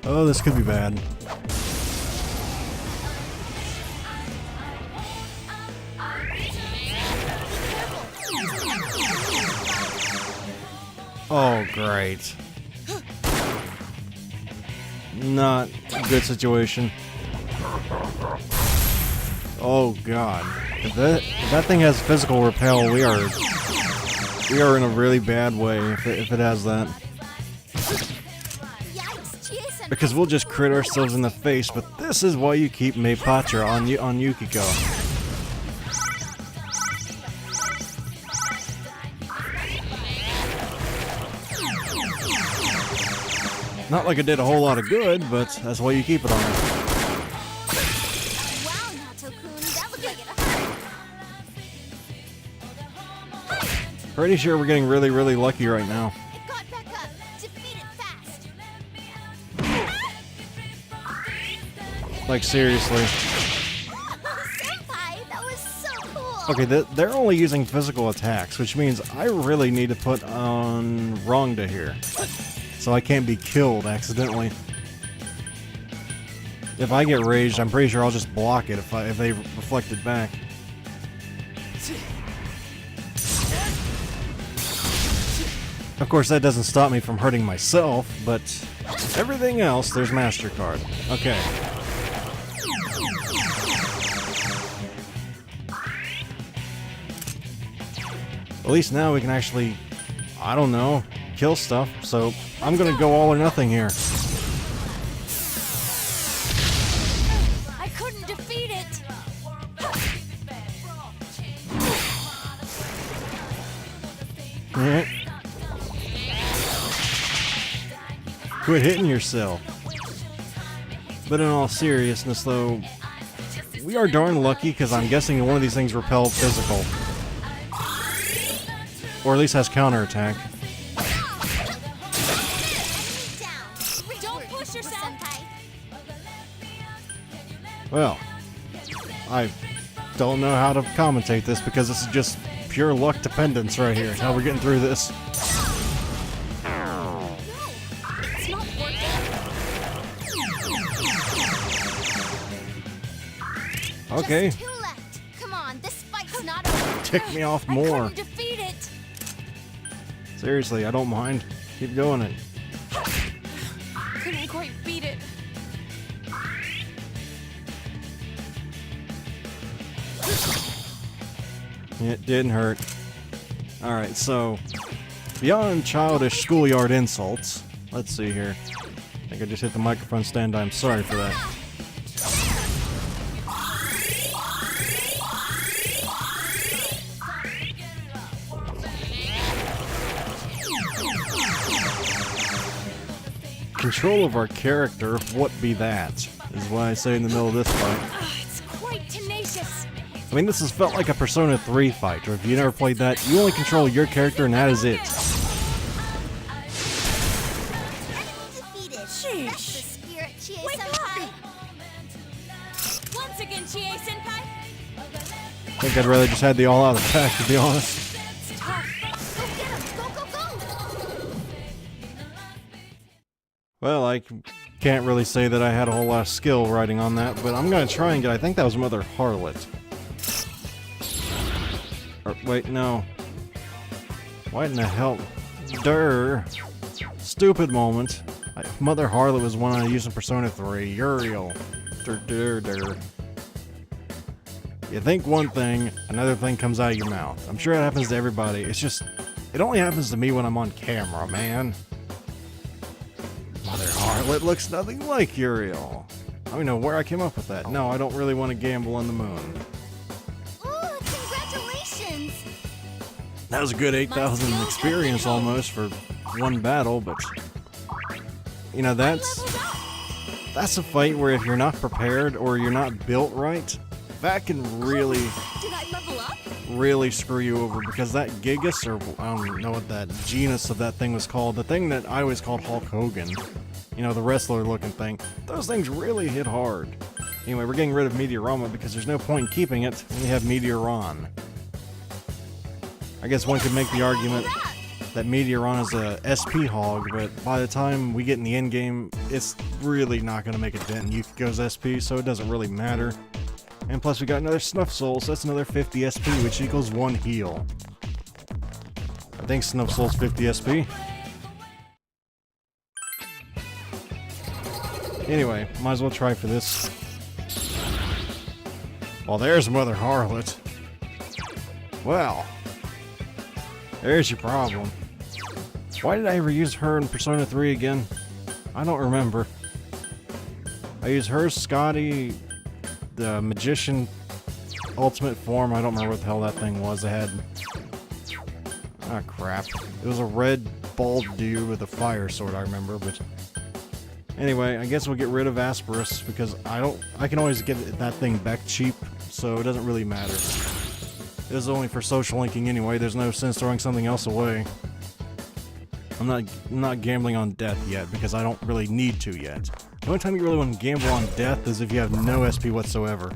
Oh, this could be bad. Oh, great. Not a good situation. Oh, God. If that thing has physical repel, we are in a really bad way if it has that. Because we'll just crit ourselves in the face, but this is why you keep Pt2 on Yukiko. Not like it did a whole lot of good, but that's why you keep it on her. Pretty sure we're getting really, really lucky right now. Like, seriously. Okay, they're only using physical attacks, which means I really need to put on Rongda here. So I can't be killed accidentally. If I get raged, I'm pretty sure I'll just block it if they reflect it back. Of course, that doesn't stop me from hurting myself, but everything else, there's MasterCard. Okay. At least now we can actually, I don't know, kill stuff, so I'm gonna go all or nothing here. I couldn't defeat it. Yeah. Quit hitting yourself. But in all seriousness, though, we are darn lucky because I'm guessing one of these things repel physical. Or at least has counterattack. Don't push yourself. Well, I don't know how to commentate this because this is just pure luck dependence right here. How we're getting through this. It's not working. Okay. Just two left. Come on, this fight's not over. Tick me off more. I couldn't defeat it. Seriously, I don't mind. Keep going it. Couldn't quite beat it. It didn't hurt. Alright, so beyond childish schoolyard insults, let's see here. I think I just hit the microphone stand. I'm sorry for that. Control of our character, what be that, is what I say in the middle of this fight. It's quite tenacious. I mean, this has felt like a Persona 3 fight, or if you never played that, you only control your character and that is it. Sheesh. Wake up! Once again, Chie-senpai. I think I'd rather just had the all-out attack, to be honest. It's tough. Go get him. Go, go, go. Well, I can't really say that I had a whole lot of skill riding on that, but I'm gonna try and get, I think that was Mother Harlot. Or, wait, no. What in the hell? Durr. Stupid moment. Mother Harlot was one I used in Persona 3. Uriel. Durr. You think one thing, another thing comes out of your mouth. I'm sure it happens to everybody. It's just, it only happens to me when I'm on camera, man. Mother Harlot looks nothing like Uriel. I don't know where I came up with that. No, I don't really want to gamble on the moon. Ooh, congratulations. That was a good 8,000 experience almost for one battle, but you know, that's a fight where if you're not prepared or you're not built right, that can really Did I level up? really screw you over, because that Gigas, or I don't know what that genus of that thing was called, the thing that I always called Hulk Hogan, you know, the wrestler looking thing, those things really hit hard. Anyway, we're getting rid of Meteorama because there's no point in keeping it when you have Meteoron. I guess one could make the argument, that Meteoron is a SP hog, but by the time we get in the end game, it's really not going to make a dent in Yukiko's SP, so it doesn't really matter. And plus we got another Snuff Soul, so that's another 50 SP, which equals 1 heal. I think Snuff Soul's 50 SP. Anyway, might as well try for this. Well, there's Mother Harlot. Well, there's your problem. Why did I ever use her in Persona 3 again? I don't remember. I used her, Scotty, the Magician Ultimate Form. I don't remember what the hell that thing was. It had... ah, crap. It was a red bald dude with a fire sword, I remember, but... anyway, I guess we'll get rid of Asperus, because I can always get that thing back cheap, so it doesn't really matter. It is only for social linking anyway, there's no sense throwing something else away. I'm not gambling on death yet, because I don't really need to yet. The only time you really want to gamble on death is if you have no SP whatsoever.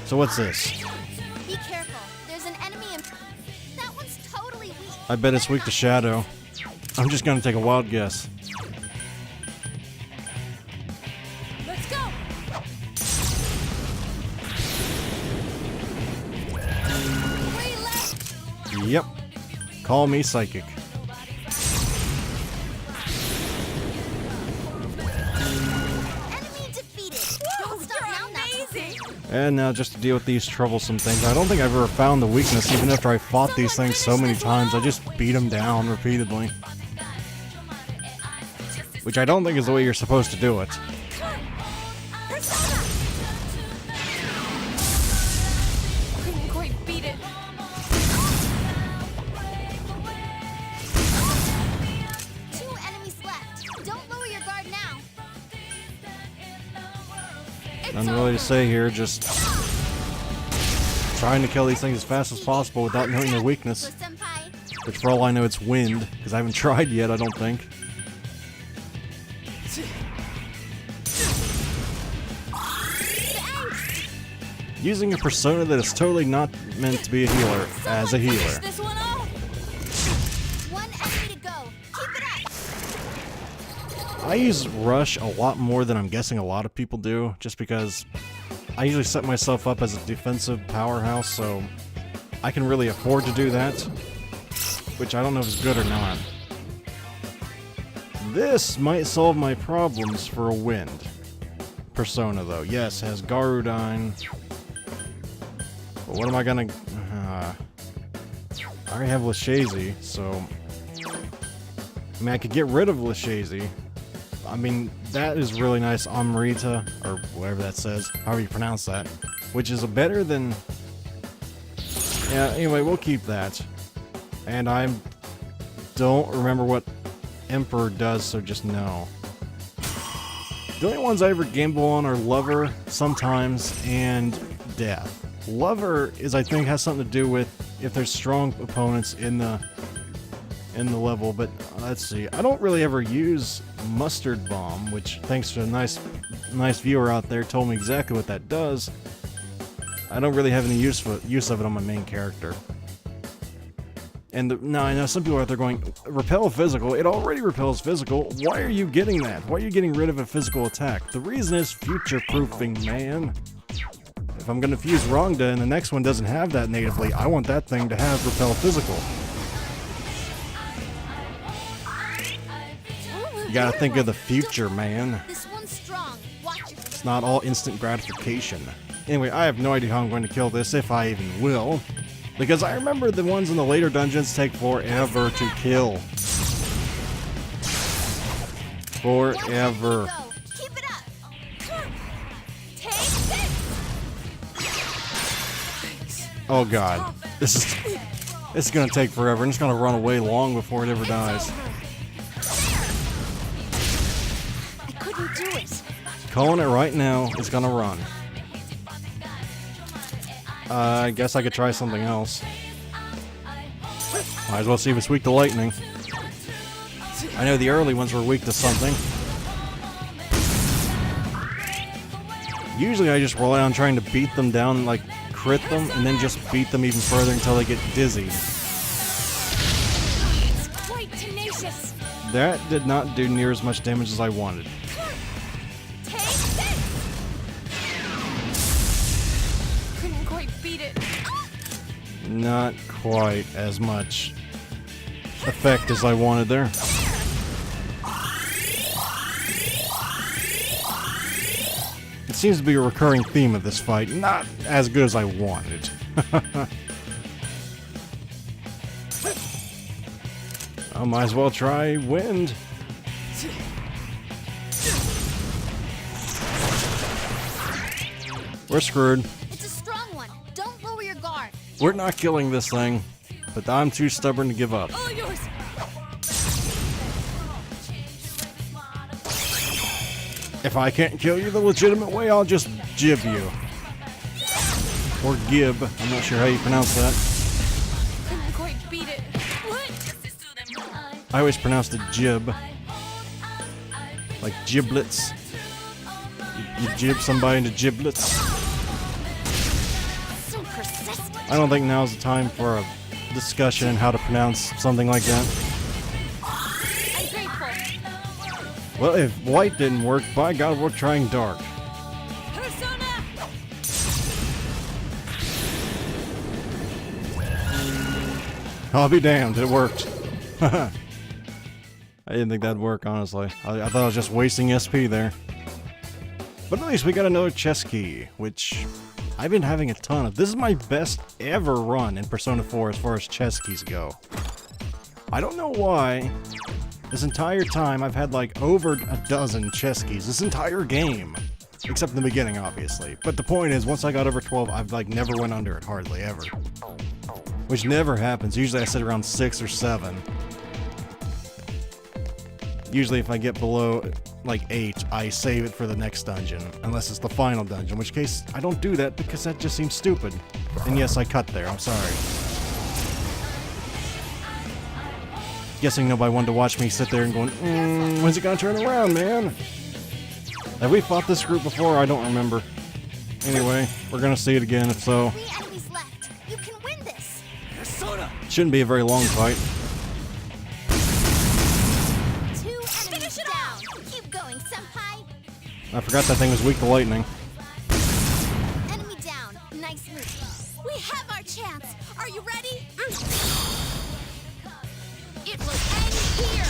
So what's this? Be careful. There's an enemy in... that one's totally weak. I bet it's weak to Shadow. I'm just gonna take a wild guess. Let's go. Yep. Call me psychic. Enemy defeated. Don't stop now, amazing. And now just to deal with these troublesome things. I don't think I've ever found the weakness, even after I fought these things so many times. I just beat them down repeatedly. Which I don't think is the way you're supposed to do it. Couldn't quite beat it. Two enemies left. Don't lower your guard now. Nothing really to say here, just trying to kill these things as fast as possible without knowing their weakness. Senpai. Which for all I know it's wind, because I haven't tried yet, I don't think. Using a persona that is totally not meant to be a healer as a healer. This one off. One enemy to go. Keep it up. I use Rush a lot more than I'm guessing a lot of people do, just because I usually set myself up as a defensive powerhouse, so I can really afford to do that, which I don't know if it's good or not. This might solve my problems for a wind persona, though. Yes, it has Garudine. But what am I gonna... I already have Lashazy, so... I mean, I could get rid of Lashazy. I mean, that is really nice Amrita, or whatever that says, however you pronounce that. Which is a better than... yeah, anyway, we'll keep that. And I don't remember what Emperor does, so just no. The only ones I ever gamble on are Lover, sometimes, and Death. Lover is, I think, has something to do with if there's strong opponents in the level, but let's see. I don't really ever use Mustard Bomb, which, thanks to a nice viewer out there, told me exactly what that does. I don't really have any use of it on my main character. And now I know some people out there going, repel physical, it already repels physical, why are you getting that? Why are you getting rid of a physical attack? The reason is future-proofing, man. If I'm gonna fuse Rongda and the next one doesn't have that natively, I want that thing to have repel physical. You gotta think of the future, man. This one's strong. Watch it. It's not all instant gratification. Anyway, I have no idea how I'm going to kill this, if I even will. Because I remember the ones in the later dungeons take forever to kill. Forever. Keep it up. Take this. Oh god. This is gonna take forever, and it's gonna run away long before it ever dies. I couldn't do it. Calling it right now, it's gonna run. I guess I could try something else. Might as well see if it's weak to lightning. I know the early ones were weak to something. Usually I just rely on trying to beat them down like crit them and then just beat them even further until they get dizzy. It's quite tenacious. That did not do near as much damage as I wanted. Take this. Couldn't quite beat it. Not quite as much effect as I wanted there. It seems to be a recurring theme of this fight. Not as good as I wanted. I might as well try wind. We're screwed. It's a strong one. Don't lower your guard. We're not killing this thing, but I'm too stubborn to give up. All yours. If I can't kill you the legitimate way, I'll just jib you. Or gib. I'm not sure how you pronounce that. Couldn't quite beat it. What? I always pronounced it jib. Like giblets. You jib somebody into giblets. So persistent. I don't think now's the time for a discussion on how to pronounce something like that. I'm grateful. Well, if white didn't work, by God, we're trying dark. Persona. I'll be damned, it worked. I didn't think that'd work, honestly. I thought I was just wasting SP there. But at least we got another chest key, which I've been having a ton of. This is my best ever run in Persona 4 as far as chest keys go. I don't know why. This entire time I've had like over a dozen chest keys. This entire game. Except in the beginning, obviously. But the point is, once I got over 12, I've like never went under it, hardly ever. Which never happens. Usually I sit around 6 or 7. Usually if I get below like 8, I save it for the next dungeon. Unless it's the final dungeon, in which case I don't do that because that just seems stupid. And yes, I cut there, I'm sorry. Guessing nobody wanted to watch me sit there and going, when's it gonna turn around, man? Have we fought this group before? I don't remember. Anyway, we're gonna see it again, if so. 3 enemies left. You can win this. Shouldn't be a very long fight. 2 enemies down. Keep going, senpai. I forgot that thing was weak to lightning. Enemy down. Nice move. We have our chance. Are you ready? It will end here.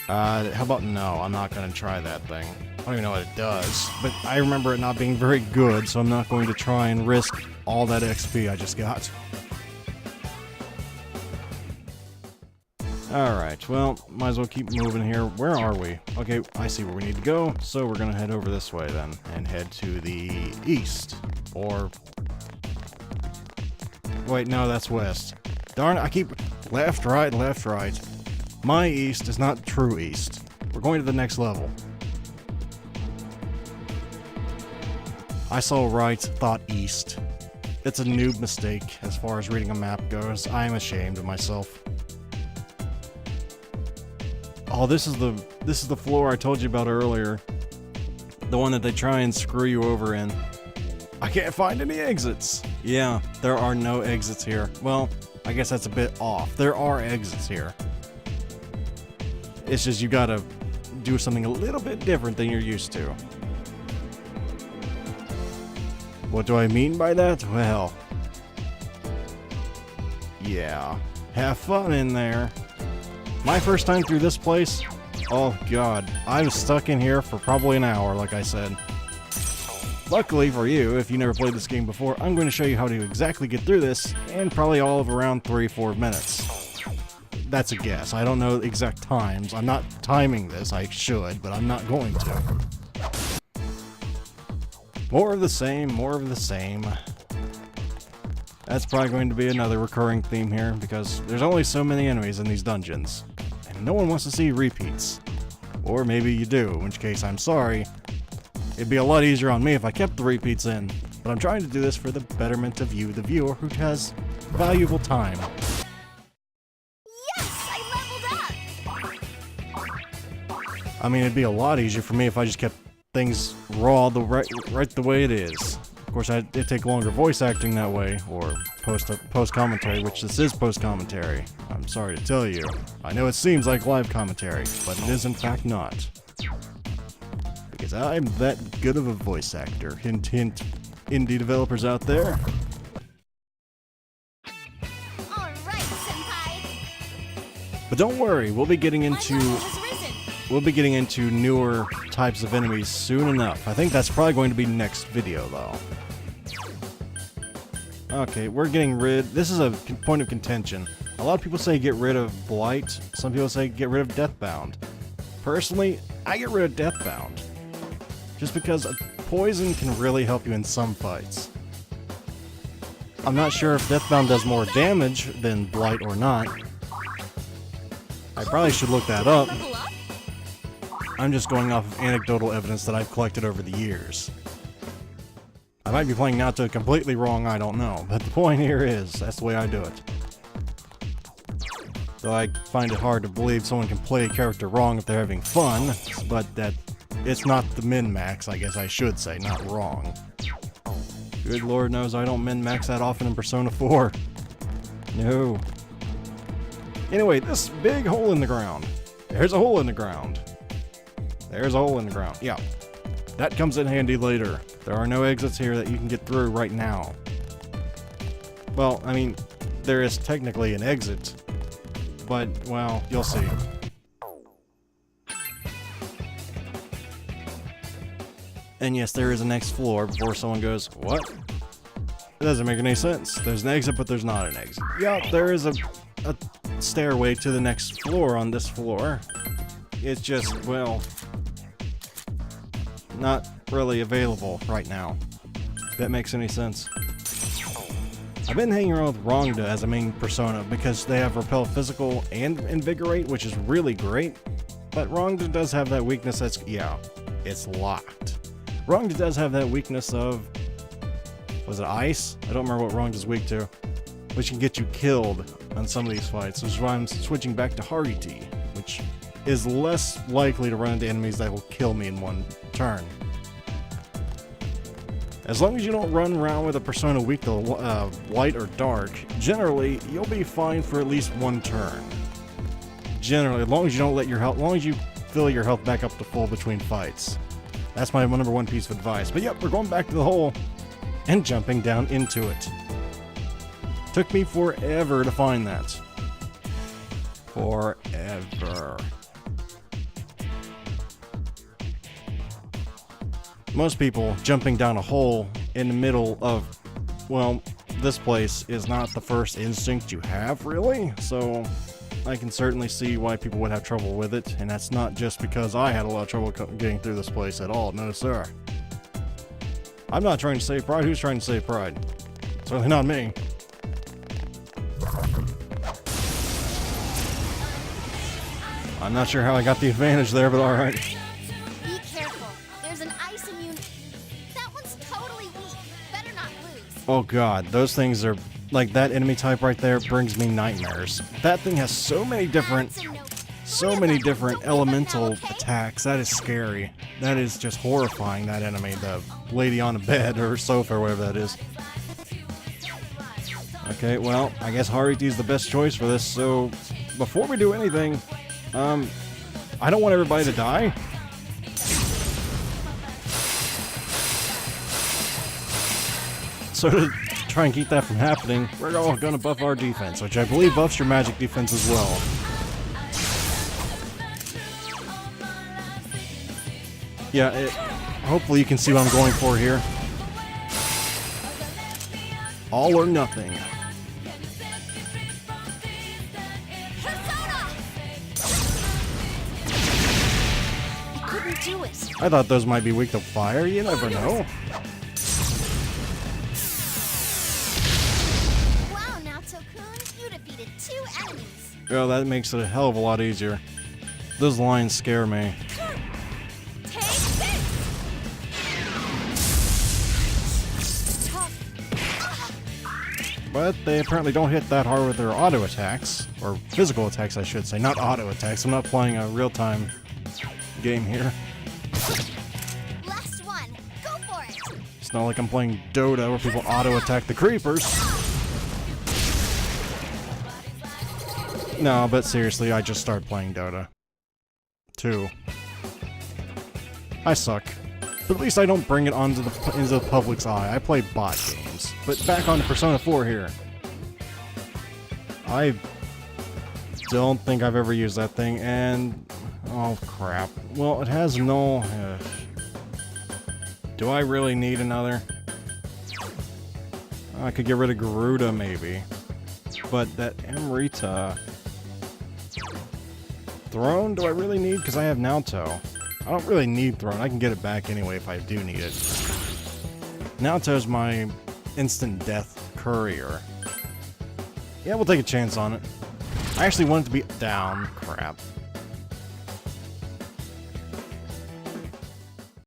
How about no? I'm not gonna try that thing. I don't even know what it does, but I remember it not being very good, so I'm not going to try and risk all that XP I just got. Alright, well, might as well keep moving here. Where are we? Okay, I see where we need to go, so we're gonna head over this way then, and head to the east. Or... wait, no, that's west. Darn it, I keep... left, right, left, right. My east is not true east. We're going to the next level. I saw right, thought east. It's a noob mistake as far as reading a map goes. I am ashamed of myself. Oh, this is the floor I told you about earlier. The one that they try and screw you over in. I can't find any exits. Yeah, there are no exits here. Well, I guess that's a bit off. There are exits here. It's just you gotta do something a little bit different than you're used to. What do I mean by that? Well, yeah, have fun in there. My first time through this place, oh god, I was stuck in here for probably an hour, like I said. Luckily for you, if you never played this game before, I'm going to show you how to exactly get through this in probably all of around 3-4 minutes. That's a guess. I don't know exact times. I'm not timing this. I should, but I'm not going to. More of the same, more of the same. That's probably going to be another recurring theme here, because there's only so many enemies in these dungeons. And no one wants to see repeats. Or maybe you do, in which case I'm sorry. It'd be a lot easier on me if I kept the repeats in. But I'm trying to do this for the betterment of you, the viewer, who has valuable time. Yes, I leveled up. I mean, it'd be a lot easier for me if I just kept things raw right the way it is. Of course, it'd take longer voice acting that way, or post commentary, which this is post commentary. I'm sorry to tell you. I know it seems like live commentary, but it is in fact not. Because I'm that good of a voice actor. Hint, hint, indie developers out there. All right, senpai. But don't worry, we'll be getting into newer types of enemies soon enough. I think that's probably going to be next video, though. Okay, we're getting rid... This is a point of contention. A lot of people say get rid of Blight. Some people say get rid of Deathbound. Personally, I get rid of Deathbound. Just because poison can really help you in some fights. I'm not sure if Deathbound does more damage than Blight or not. I probably should look that up. I'm just going off of anecdotal evidence that I've collected over the years. I might be playing Naruto completely wrong, I don't know, but the point here is, that's the way I do it. Though I find it hard to believe someone can play a character wrong if they're having fun, but that it's not the min-max, I guess I should say, not wrong. Good lord knows I don't min-max that often in Persona 4. No. Anyway, this big hole in the ground. There's a hole in the ground. There's a hole in the ground. Yeah. That comes in handy later. There are no exits here that you can get through right now. Well, I mean, there is technically an exit. But, well, you'll see. And yes, there is a next floor before someone goes, what? It doesn't make any sense. There's an exit, but there's not an exit. Yeah, there is a stairway to the next floor on this floor. It's just, well, not really available right now. If that makes any sense. I've been hanging around with Rongda as a main persona because they have Repel Physical and Invigorate, which is really great. But Rongda does have that weakness that's, yeah, it's locked. Rongda does have that weakness of, was it Ice? I don't remember what Rongda's weak to. Which can get you killed on some of these fights, which is why I'm switching back to Hariti, which is less likely to run into enemies that will kill me in one turn. As long as you don't run around with a persona weak to light or dark, generally you'll be fine for at least one turn. Generally, as long as you don't let your health, as long as you fill your health back up to full between fights. That's my number one piece of advice. But yep, we're going back to the hole and jumping down into it. Took me forever to find that. Forever. Most people jumping down a hole in the middle of, well, this place is not the first instinct you have, really. So I can certainly see why people would have trouble with it. And that's not just because I had a lot of trouble getting through this place at all. No, sir. I'm not trying to save Pride. Who's trying to save Pride? Certainly not me. I'm not sure how I got the advantage there, but alright. Be careful. There's an ice immune. That one's totally weak. Better not lose. Oh god, those things are... Like, that enemy type right there brings me nightmares. That thing has so many different elemental attacks. That is scary. That is just horrifying, that enemy. The lady on the bed or sofa or whatever that is. Okay, well, I guess Hariti's the best choice for this, so... Before we do anything... I don't want everybody to die. So to try and keep that from happening, we're all gonna buff our defense, which I believe buffs your magic defense as well. Yeah, hopefully you can see what I'm going for here. All or nothing. I thought those might be weak to fire, you never know. Wow, Naoto-kun, you defeated 2 enemies. Well, that makes it a hell of a lot easier. Those lines scare me. Take this! But they apparently don't hit that hard with their auto attacks. Or physical attacks, I should say. Not auto attacks. I'm not playing a real-time game here. Last one. Go for it. It's not like I'm playing Dota where people auto-attack the creepers. No, but seriously, I just started playing Dota 2. I suck. But at least I don't bring it into the public's eye. I play bot games. But back on to Persona 4 here. I don't think I've ever used that thing, and... oh, crap. Well, it has no... do I really need another? I could get rid of Garuda, maybe. But that Amrita... Throne, do I really need? Because I have Naoto. I don't really need Throne. I can get it back anyway if I do need it. Naoto's my instant death courier. Yeah, we'll take a chance on it. I actually want it to be down. Crap.